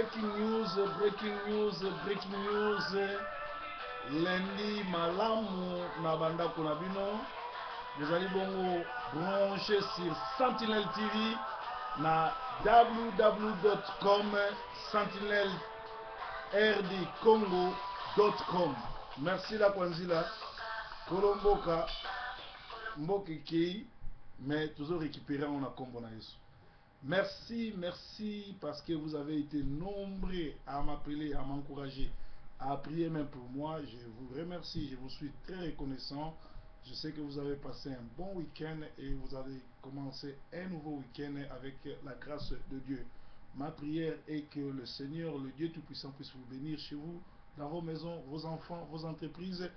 breaking news, breaking news, breaking news. Lundi malamu na banda kunabino. Vous allez bongo brancher sur Sentinelle TV na www.sentinelerdcongo.com. Merci la Kwanzila. Kolomboka Mbokekei, mais toujours récupéré on a combo na yesu. Merci, merci parce que vous avez été nombreux à m'appeler, à m'encourager, à prier même pour moi. Je vous remercie, je vous suis très reconnaissant. Je sais que vous avez passé un bon week-end et vous allez commencer un nouveau week-end avec la grâce de Dieu. Ma prière est que le Seigneur, le Dieu Tout-Puissant, puisse vous bénir chez vous, dans vos maisons, vos enfants, vos entreprises.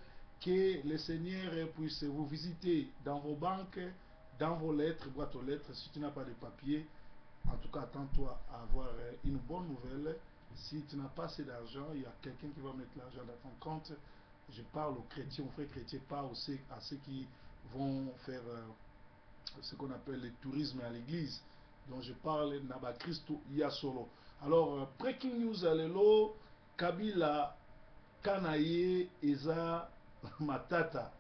Que le Seigneur puisse vous visiter dans vos banques, dans vos lettres, boîtes aux lettres. Si tu n'as pas de papier, en tout cas, attends-toi à avoir une bonne nouvelle. Si tu n'as pas assez d'argent, il y a quelqu'un qui va mettre l'argent dans ton compte. Je parle aux chrétiens, aux frères chrétiens, pas aussi à ceux qui vont faire ce qu'on appelle le tourisme à l'église. Donc je parle Naba Christo Yasolo. Alors, breaking news alelo, Kabila Kanaye Eza Matata.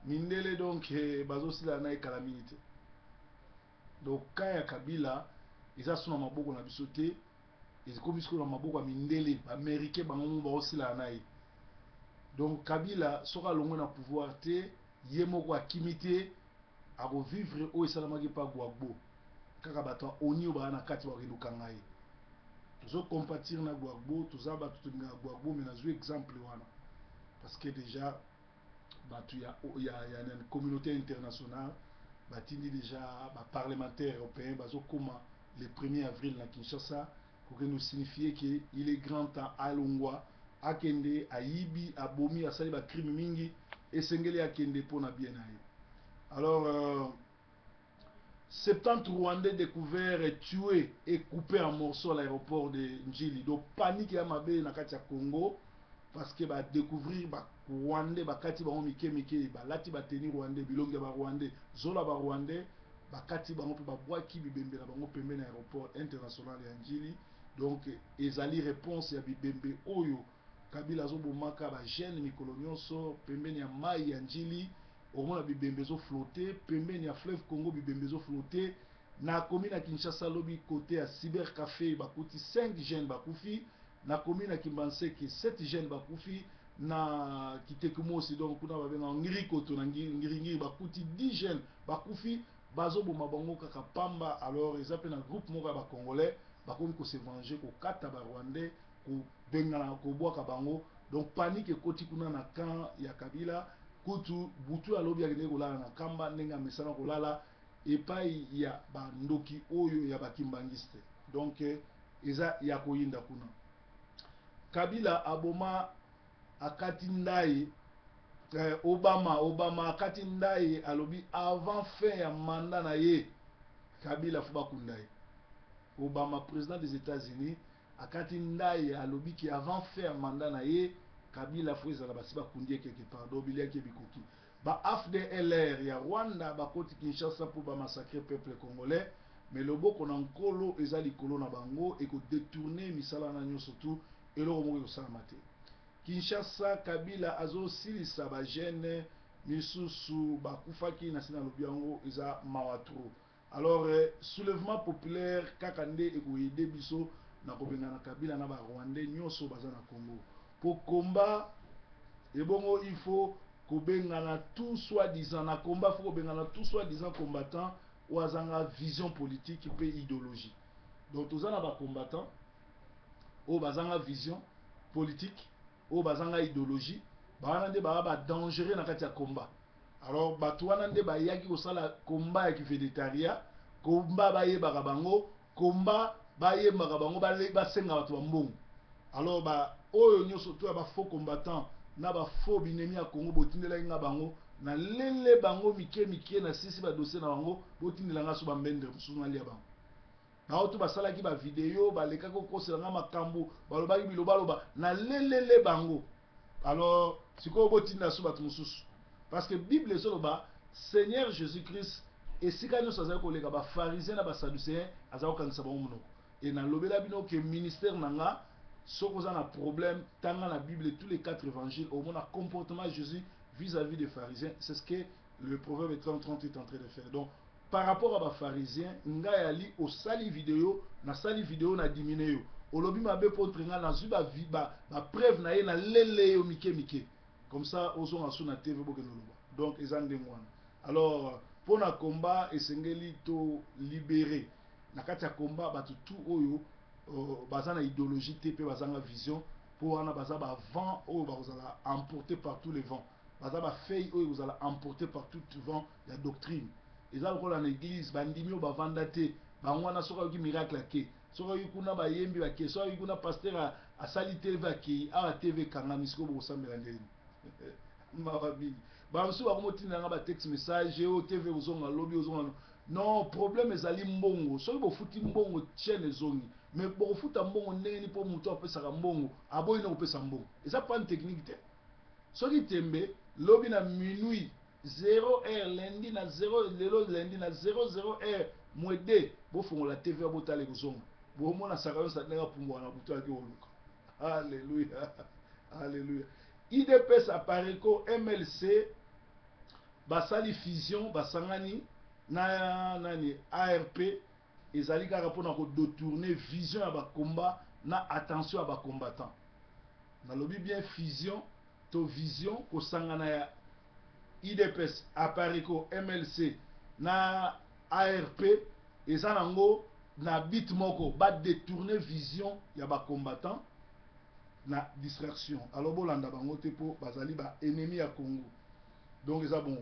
Mindele donc bazosila na calamité. Donc Kaya Kabila Eza suna maboko na bisote. Ezikomi siko na maboko mindele américain bango bazosila na. Donc Kabila sera longo na pouvoir te yemoko akimité a revivre o esalamaki pa Gbagbo. Kaka bato oni ba na kati wa riluka ngai. Tuzo compatir na Gbagbo, tuza ba tutunga Gbagbo mais na zo exemple wana. Parce que déjà il y a une communauté internationale, batini déjà parlementaires européens, le 1er avril à Kinshasa, pour nous signifier qu'il est grand temps à Longwa, à Kende, à Ibi, à Bomi, à Saliba crime mingi, et Sengele à Kende pour na bien aille. Alors, 70 Rwandais découverts et tués et coupés en morceaux à l'aéroport de Njili. Donc, panique à Mabé na Katia Congo. Parce que ba découvrir ba Rwandais bakati ba mike ba lati ba tenir Rwandais bilonge ba Rwandais zola ba Rwandais bakati ba mpe ba bwaki bibembe na bango pembe na aéroport international ya Njili. Donc ezali réponse ya bibembe oyo Kabila zo bomaka ba jeune mikolo nyonso pembe ya mai ya Njili omona bibembe zo flotter pembe ya fleuve Congo bibembe zo flotter na commune ya Kinshasa lobi côté ya cyber café bakuti 5 jeunes bakufi. Na commune à Kimbanseke 7 jeunes bakufi na Kitekumo aussi donc kuna babenga ngirikoto na ngiringiri bakuti 10 jeunes bakufi bazo boma bango kaka pamba. Alors ils appellent un groupe moko ba congolais bakomi ko se venger ko kata ba rwandais ko bengana ko boka bango. Donc panique ekoti kuna na camp ya Kabila kutu butu alobi akende kolala na kamba nenga mesana kolala epai ya bandoki oyo ya bakimbangiste. Donc eza ya koyinda kuna Kabila aboma akati ndai Obama akati ndai alobi avant fin ya mandat na ye Kabila fuba kundai. Obama président des États-Unis akati ndai alobi ki avant fin ya mandat na ye Kabila fuza la basiba kundie quelque part dobilia ke bikoki. Ba AFDLR ya Rwanda bakoti Kinshasa pour ba massacrer peuple congolais mais le boko na nkolo ezali kolo na bango et ko détourner misala na nyo surtout et le romo ko salamate. Kinshasa Kabila azo silisa ba jeune misusu bakufaki na sina lobiango eza mawatro. Alors soulèvement populaire kakande et ko aider biso na kobenga na Kabila na ba Rwandais nyonso baza na Congo. Pour combat et bongo il faut kobenga na tout soi-disant na combat faut kobenga na tout soi-disant combattant ou azanga vision politique et idéologie. Donc tous na ba combattants o bazanga vision politique o bazanga idéologie bana nde ba dangereux na kati ya combat. Alors bato wana nde ba yaki ko sala combat ya kifedetaria combat ba yebaka bango combat ba yebaka bango ba senga bato ba mbongo. Alors ba oyo nyoso to ba faux combattant na ba faux binemi ya Congo botindela nga bango na lele bango mike na sisi ba dossier na bango botindela nga so ba mbende mususu na lia bango. Na oto basalaki ba vidéo baleka ko kosela makambo balobaki bilobaloba na lelele bango. Alors siko botinda so batu mususu parce que Bible ezoloba Seigneur Jésus-Christ esika nyonso azali koleka ba pharisiens na ba sadducéens azali kokangisa bango monoko et na lobela bino que ministère nanga ce qu'on a un problème tant dans la Bible tous les 4 évangiles au moins un comportement de Jésus vis-à-vis des pharisiens, c'est ce que le proverbe 30-30 est en train de faire. Donc par rapport à les pharisiens, nga yali au sali vidéo na diminué au lobby ma be pour nga na zuba ba preuve na ye na lele yo mike comme ça aux on na TV donc ezande ngwana. Alors pour na combat esengeli to libérer na kati ya combat batu tout oyo bazana idéologie TP bazana vision pour wana baza ba vent oyo bazala emporté par tous les vents baza ba feuille oyo bazala emporté par tout vent la doctrine eza lokola na église bandimi oyo bavanda te bango wana soka yoki miracle ake soka yoki kuna bayembi bake soka yoki kuna pasteur asali TV ake awa TV kangami siko bokosambela ndeni mababi bamosusu bakomotinanga ba texte message oyo TV ozonga lobi ozonga non problème ezali mbongo soki bofuti mbongo chaîne ezongi mais bokofuta mbongo ndenge nini mpo moto apesaka mbongo aboyi na kopesa mbongo eza pane technique te soki tembe lobi na minuit 0h lundi na 0 lelo lundi na 00h mwede bofongola TV abotala ekozonga bomona saka yo ndenge apumbwa na butu yaki oluka alléluia alléluia IDPS apareko MLC basali fusion basangani na nani ARP ezali kaka mpona kodotourner vision ya bakomba na attention ya bacombattant nalobi bien fusion to vision kosangana ya IDPS apareko MLC na ARP eza nango na bit moko badetourner vision ya bacombattant na distraction alors bolanda bango te mpo bazali ba ennemi ya Congo donc eza bon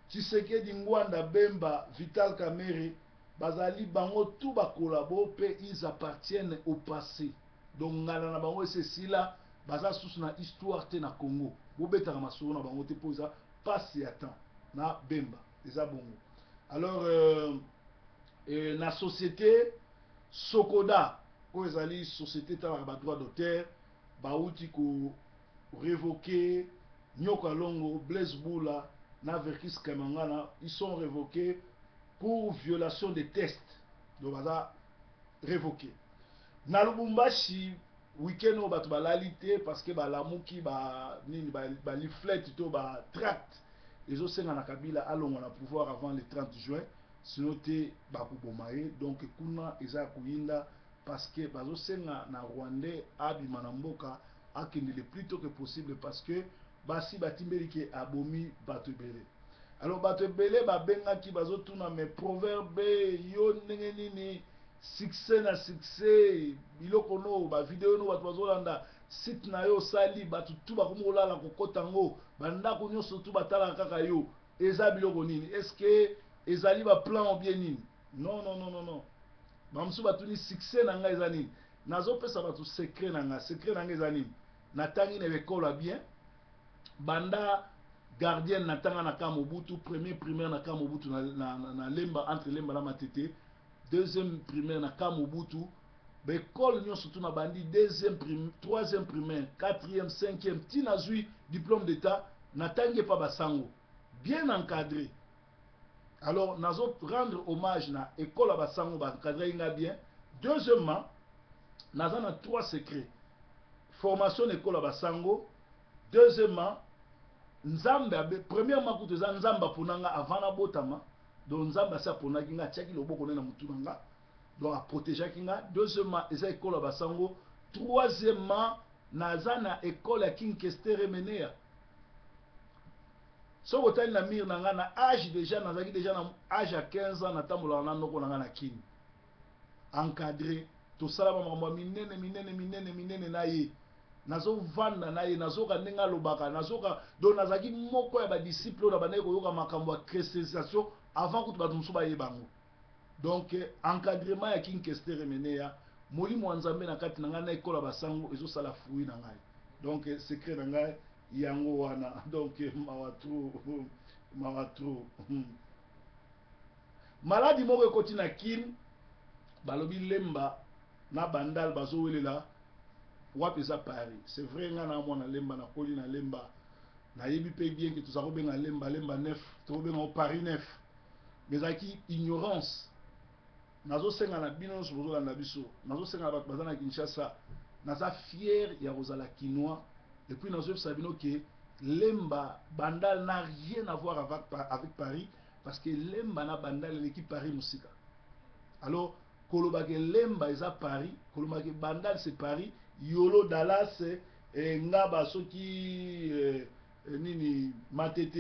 Tshisekedi Ngwanda Bemba Vital Kamerhe bazali bango tout bakolabo pe ils appartiennent au passé donc ngala na bango esesila baza susu na histoire te na Congo bobetaka masolo na bango te mpo eza pasi ya temps na Bemba eza bongo alors na société Sokoda oyo ezali société talaka ba droit d'auteur bauti ko révoquer Nyoko Alongo Blaise Boula na Verkis Kamangana ils sont révoqués pour violation des tests donc baza révoqué na Lubumbashi week-end oyo bato balali te parce que balamuki nini leaflet to tract ezosenga na Kabila alongwa na pouvoir avant le 30 juin sinon te bakoboma ye donc kuna eza koyinda parce que bazosenga na Rwandais abima na mboka akende le plus tôt que possible parce que basi batimbeli ke abomi bato ebele alors bato ebele babengaki bazotuna me proverbe yo ndenge nini succès na succès biloko no bavideo no bato bazolanda site na yo osali bato tu bakomi kolala kokota ngo bandako nyonso tu batalaka kaka yo eza biloko nini est-ce que ezali baplan ou bien nini non bamosusu batuni succès na ngai eza nini nazopesa bato secret na ngai eza nini natangi na ekola bien banda gardien natanga na ka Mobutu premier primaire na ka Mobutu na lemba entre lemba na matete deuxième primaire na ka Mobutu bekole nyonso tu na bandi deuxième primaire troisième primaire quatrième cinquième tina zui diplôme d'état natangi pa basango bien encadré. Alors, nous allons rendre hommage à l'école à Basango, bien. Deuxièmement, nous avons 3 secrets. Formation de l'école à Basango. Deuxièmement, premièrement, nous avons Nzamba Punanga avant la botama. Donc, Nzamba sa Punanga, nous avons Loboko na Mutunanga. Donc, à protéger Kinga. Deuxièmement, nous avons l'école à Basango. Troisièmement, nous avons l'école à Kinkestere Menea. So botali na mire nanga na âge déjà nazaki déjà na âge à 15 ans natambola na noko nanga na kini encadré to sala ba makambo minene na ye nazo vanda na ye nazoka ndenga lobaka nazoka donc nazaki moko ya ba disciple na banaye koyoka makambo ya christianisation avant que bato musu baye bango donc encadrement ya Kinkestere Menea molimo nzambe na kati nanga na ekola basango ezo sala fruit na ngai donc secret na ngai yango wana donc mawatro maladi moko ekoti na kine balobi lemba na bandal bazowelela wapi eza Paris c'est vrai nga na mwana lemba na koli na lemba nayebi pe bien que toza kobenga lemba neuf tokobenga Paris neuf mais ezalaki ignorance nazo senga na bino so bozo landa biso nazo senga na bato bazana Kinshasa naza fier ya kozala Kinois et puis nazo yebisa bino que Lemba Bandal n'a rien à voir avec Paris parce que Lemba na Bandal l'équipe Paris musika. Alors kolobake Lemba eza Paris, kolobake Bandal c'est Paris, Yolo Dallas ngaba soki nini matete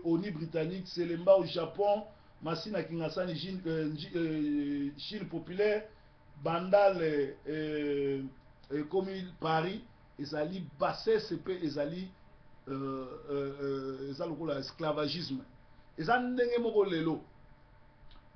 oni britannique c'est Lemba au Japon, Masina Kingasani Chine populaire, Bandal comme Paris, ezali basse CP ezali eza lokola esclavagisme eza ndenge moko lelo.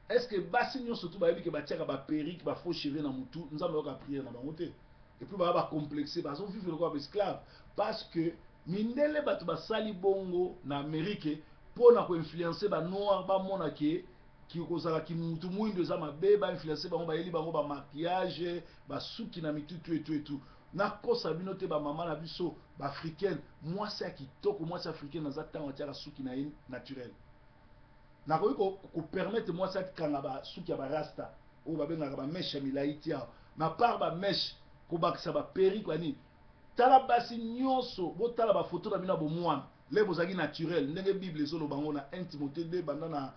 Est-ce que basi nyonso tu bayebi ke batiaka ba perruque ba faux cheveux na mutu nzambe yoka prière na bango te et puis ba complexé bazo vivre lokola esclave parce que mindele bato basali bongo na Amérique pona ko influencer ba noir ba mona ke ki kozala ki mutu mwindo eza mabe ba influencer bango ba yeli bango ba maquillage ba suki na mitutu et tout na kosa bino te ba mama na biso ba africaine mwasi ya kitoko mwasi africaine naza tango tiaka suki na ye naturel na ko permettre mwasi atikanga ba suki ya ba rasta o ba bengaka ba mèche ya milai tia na part ba mèche ko bakisa ba perruque ani tala basi nyonso bo tala ba photo na bino bo mwana le bozaki naturel ndenge bible ezolo bango na 1 Timothée 2 banda na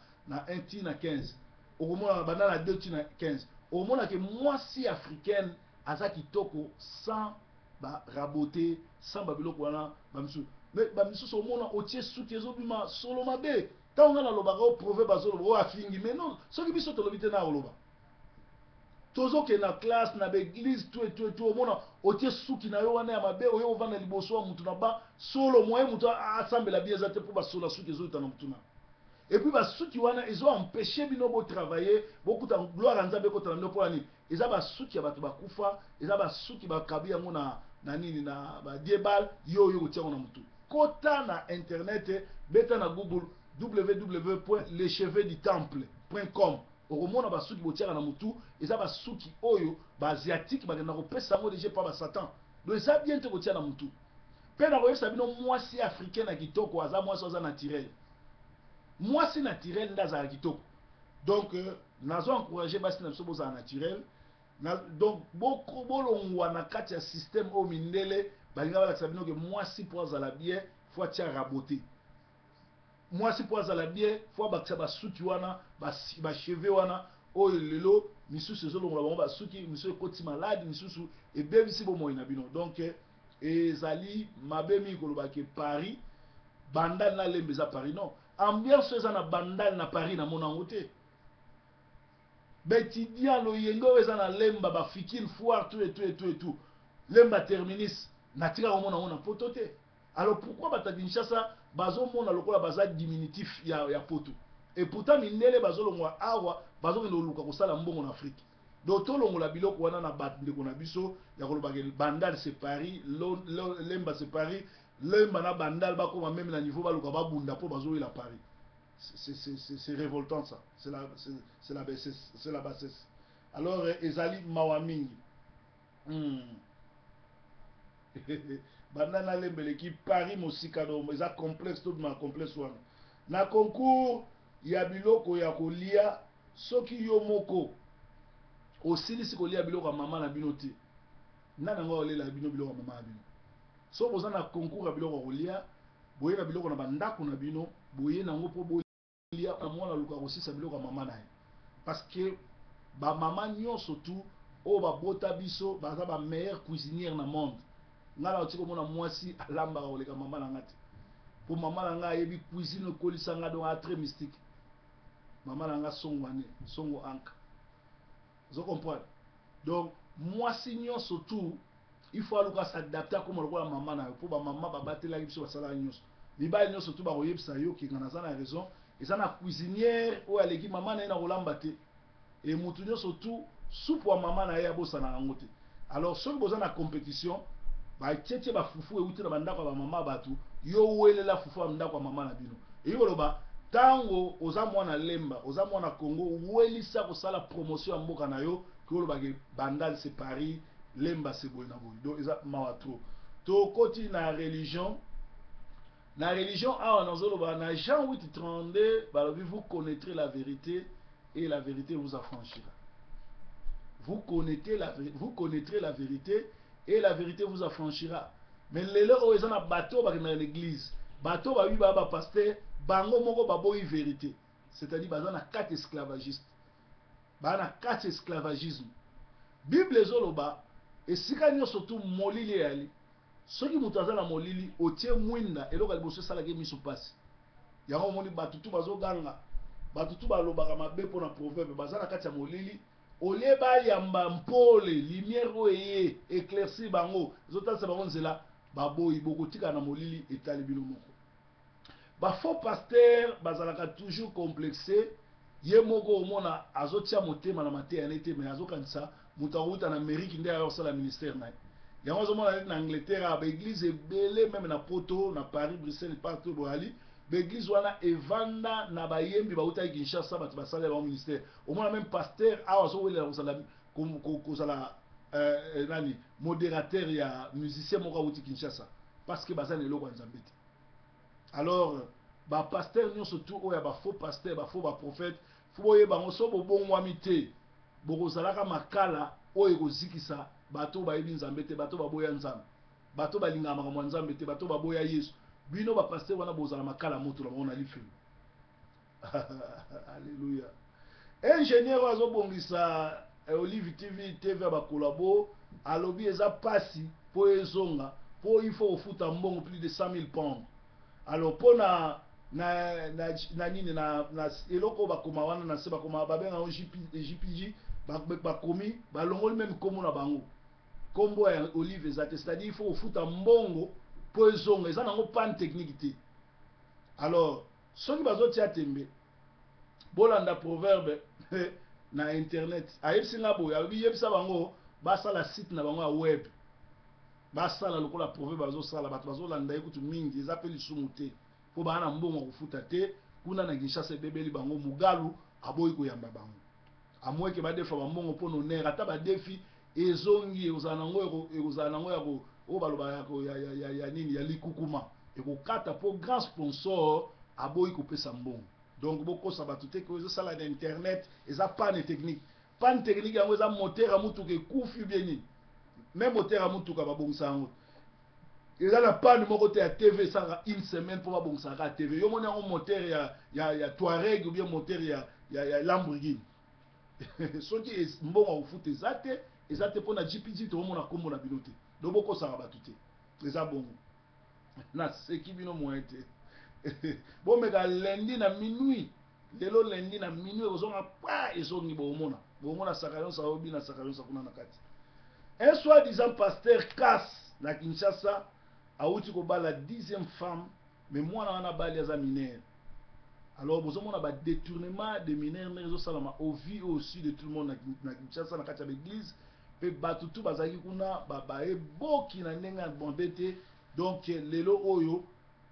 1 Tina 15 okomona banda na 2 Tina 15 okomona ke mwasi africaine aza kitoko sans ba raboter sans ba biloko wana ba misu mais ba misu so mona otie suki ezobima solo mabe tango na lobaka o proverbe bazoloba o afingi mais non soki biso tolobi te na oloba tozoke na classe na l'église tout omona otie suki na yo wana ya mabe oyo ovanda liboso ya mutu na ba solo moye mutu asambela bien eza te mpo basola suki ezoyuta na mutu na et puis basuki wana ezo empêcher bino bo travailler bokuta gloire ya nzambe ekotala bino mpo nani eza basuki ya bato bakufa eza basuki bakabi yango na nini na badiebal yo oyo kotia yango na mutu kota na internet beta na google www.lechevetdutemple.com okomona basuki botiaka na mutu eza basuki oyo baasiatique bakenda kopesa yango deja mpa basatan donc eza bien te kotia na mutu mpe na koyebisa bino mwasi africain na kitoko aza mwasi aza naturel mwasi naturel nde azala kitoko donc nazo encourage basi na biso bozala naturel donc bolongwa na kati ya système oyo mindele balinga balakisa bino ke mwasi mpo azala bien fo atia rabote mwasi mpo azala bien fo abakisa basuki wana bacheve wana oyo lelo misusu ezolongola bango basuki misusu ekoti maladi misusu ebebisi bomoi na bino donc ezali mabe mingi koloba ke Paris Bandal na Lemba eza Paris non ambiance eza na Bandal na Paris na mona yango te betidia loyenge oyo eza na Lemba bafikile foire tout Lemba terminus natika komona yango na poto te. Alors pourquoi bata Kinshasa bazomona lokola baza diminutif ya poto et pourtant mindele bazolongwa awa bazokende koluka kosala mbongo na Afrique donc tolongola biloko wana na bandeko na biso ya koloba Bandal c'est Paris Lemba c'est Paris Lemba na Bandal bakoma même na niveau baluka babunda po bazoyela Paris c'est révoltant ça c'est la bassesse alors ezali mawa mingi Bandal na Lemba l'équipe Paris mosika do eza complexe tout ma complexe wana na concours ya biloko ya kolia soki yo moko osilisi kolia biloko ya mama na bino te nana ngo olela bino biloko ya mama na bino so boza na concours ya biloko ya kolia boye na biloko na bandako na bino boye nango po bolia mwana luka kosisa biloko ya mama na ye parce que ba mama nyonso tout o ba bota biso baza ba meilleure cuisinière na monde ngala otiko mona mwasi alamba oleka mama na ngati pour mama na nga ayebi cuisine kolisa nga donc très mystique mama na nga songo anka vous comprenez donc mwasi nyonso tout il faut aluka s'adapter comme lokola mama na yo po ba mama babatelaki biso basala nyonso mibali nyonso tout bakoyebisa yo ki ngana za na raison eza na cuisinière oyo aleki mama na ye na kolamba te et mutu nyonso tout soupe wa mama na ye abosana yango te. Alors soki boza na compétition batie bafufu euti na bandako ya bamama bato yo welela fufu ya ndako ya mama na bino eyi koloba tango oza mwana Lemba oza mwana Congo welisa kosala promotion ya mboka na yo kolobake Bandal c'est Paris Lemba c'est boye na boye donc eza mawa trop tokoti na religion awa nazoloba na Jean 8:32 balobi vous connaîtrez la vérité et la vérité vous affranchira vous connaîtrez la vérité et la vérité vous affranchira. Mais les gens qui sont bateau dans l'église, bateau ba wiba ba pasteur, bango moko ba boyi vérité. C'est-à-dire ba na quatre esclavagistes. Ba na quatre esclavagisme. Bible ezoloba esika nyonso tu molili yali. Soki mutu aza na molili otie mwinda eloko liboso esalaki miso pasi. Yango moni batutu bazoganga, batutu balobaka mabe mpona proverbe baza na kati ya molili. Olie bayamba mpole lumière oye éclaircir bango ezotalisa bango nzela baboyi bokotika na molili etali bino moko. Ba faux pasteur bazalaka toujours complexé ye moko omona azotia motema na mateya nete mais azokanisa mutu akuta na Amérique nde ayosala ministère na ye. Yango ozomona na Angleterre ba église ebele même na Poto na Paris Bruxelles partout boali ba église wana evanda na bayembi bauta Kinshasa bato basala ba ministère. Omona même pasteur awa so wela kozala nani modérateur ya musicien moko auti Kinshasa parce que bazana eloko nzambe te. Alors ba pasteur nyonso tout oya ba faux pasteur ba faux ba prophète foye bango so bobongwami te bokozalaka makala oyo ekozikisa bato bayebi nzambe te, bato baboya nzambe, bato balingaka makambo ya nzambe te, bato baboya Yesu. Bino ba pasteur wana bozala makala moto na bango na lifelo. Alléluia. Ingénieur azobongisa Olive TV ba kolabo alobi eza pasi po ezonga po il faut ofuta mbongo plus de 100 000 pounds. Alors pona na nini na eloko bakoma wana na se bakoma babenga JPG bakomi balongoli même komo na bango kombo ya Olive ezate, c'est-à-dire il faut ofuta mbongo po ezonga eza nango panne technique te. Alors soki bazotia tembe bolanda proverbe na internet ayebsinga boye alobi yebisa bango basala site na bango ya web basala lokola proverbe bazosala bato bazolanda ye kutu mingi eza pe lisumu te po bana mbongo kofuta te kuna na Kinshasa ebebeli bango mugalu aboyi koyamba bango amweke badefa bambongo mpo nonere ata badefi ezongi ekozala nango ya oyo baloba ya nini ya likukuma ekokata po grand sponsor aboyi kopesa mbongo. Donc bokosa bato te ko ezosala na internet eza panne technique yango eza moteur ya mutuka ekufi bien nini même moteur ya mutuka babongisa yango eza na panne moko te ya TV esanga une semaine mpo babongisaka TV. Yo moni yango moteur ya Touareg ou bien moteur ya Lamborghini soki mbongo akufuta eza te mpo na GPG toomona kombo na bino te. Donc bokosaka bato te eza bongo naseki bino moyen te. Bomeka lundi na minuit lelo lundi na minuit ozonga pa ezongi bomona sakarion sa obi na sakarion sa kuna na kati. Un soi-disant pasteur casse na Kinshasa auti ko bala 10e femme mais mwana wana bali aza mineur. Alors bozomona ba détournement de mineurs nezo salama au vu aussi de tout le monde na Kinshasa na kati ya l'église pe batutu bazaki kuna ba eboki na ndenga bombete. Donc lelo oyo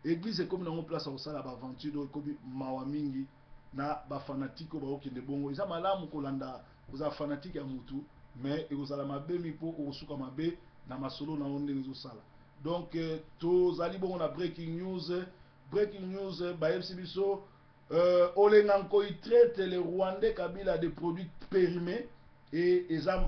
église comme nango place au sala ba aventure kobi mawa mingi na ba fanatique ba okende bongo eza malamu kolanda oza fanatique ya mutu mais ekozala mabe mipo osuka mabe na masolo na onde ezo sala. Donc tozali bongo na breaking news ba yebisi biso olenga nkoi traite le Rwandais Kabila de produits périmés et eza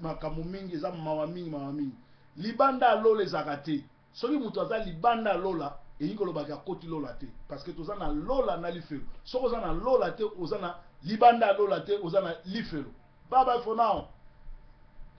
makamu mingi eza mawa mingi libanda lola ezaka te soki mutu aza libanda lola et il y a côté lola te parce que tous na lola na lifelo so oza na lola te oza na libanda lola te oza na lifelo. Bye bye for now.